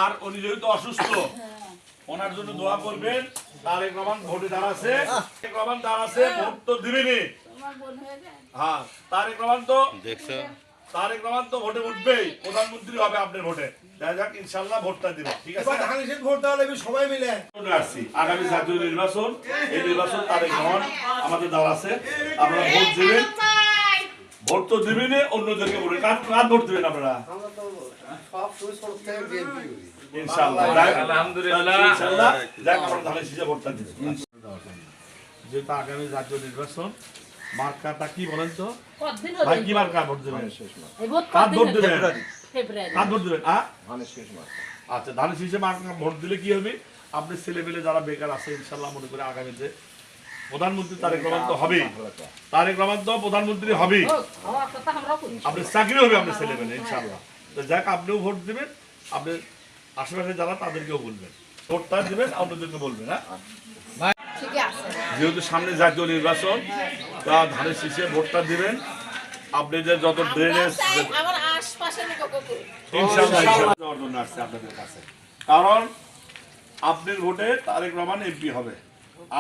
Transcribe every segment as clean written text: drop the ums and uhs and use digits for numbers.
আর উনি যেহেতু অসুস্থ ওনার জন্য দোয়া করবেন। তারেক রহমান ভোটে দাঁড়াচ্ছে, ভোট তো দিবেনি। হ্যাঁ, তারেক রহমান তো ভোটে উঠবেই, প্রধানমন্ত্রী হবে আপনার ভোটে। দেখা যাক ইনশাআল্লাহ ভোটটা দিবে, ঠিক আছে? ভোট দেওয়া লাগবে সবাই মিলে। আসছি আগামী জাতীয় নির্বাচন, এই নির্বাচন তারেক রহমান আমাদের দাঁড়াচ্ছে। আপনারা ভোট দিবেন, ভোট তো দিবেনি, অন্যদেরকে ভোট কার ভোট দিবেন আপনারা? ইনশাআল্লাহ আলহামদুলিল্লাহ ইনশাআল্লাহ যাক আমরা ধানের শীষে ভোটটা দিব। যেহেতু আগামী জাতীয় নির্বাচন, মার্কাটা কি বলেন তো ভাই? কি মার্কা ভোট দেবেন? কার ভোট দেবেন? কার ভোট দেবেন? আচ্ছা, ধানের শীষে মার্কা ভোট দিলে কি হবে? আপনি ছেলেমেলে যারা বেকার আছে ইনশাআল্লাহ মনে করে আগামীতে প্রধানমন্ত্রী তারেক রহমান তো হবেই, তারেক রহমান তো প্রধানমন্ত্রী হবেই, আপনার চাকরি হবে আপনার ছেলেমেলে ইনশাআল্লাহ। তো যাক আপনিও ভোট দেবেন, আপনি আশেপাশে যারা তাদেরকেও বলবেন, ভোটটা দেবেন, অন্যদেরকে বলবেন। হ্যাঁ, যেহেতু সামনে জাতীয় নির্বাচন, তা ধানের শীষে ভোটটা দিবেন। আপনি যে যত ড্রেনেজ ইনশাআল্লাহ জন্য আসছে আপনাদের কাছে, কারণ আপনার ভোটে তারেক রহমান এমপি হবে,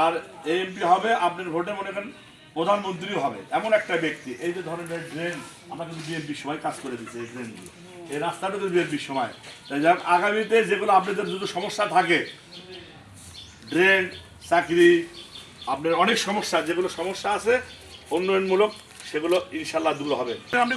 আর এমপি হবে আপনার ভোটে মনে করেন প্রধানমন্ত্রী হবে এমন একটা ব্যক্তি। এই যে ধরনের ড্রেন আমরা কিন্তু বিএনপির সময় কাজ করে দিচ্ছি, এই ড্রেনগুলো, এই রাস্তাটা কিন্তু বিএনপির সময়। যাক আগামীতে যেগুলো আপনাদের যদি সমস্যা থাকে, ড্রেন, চাকরি, আপনার অনেক সমস্যা, যেগুলো সমস্যা আছে উন্নয়নমূলক, সেগুলো ইনশাল্লাহ দূর হবে। আপনি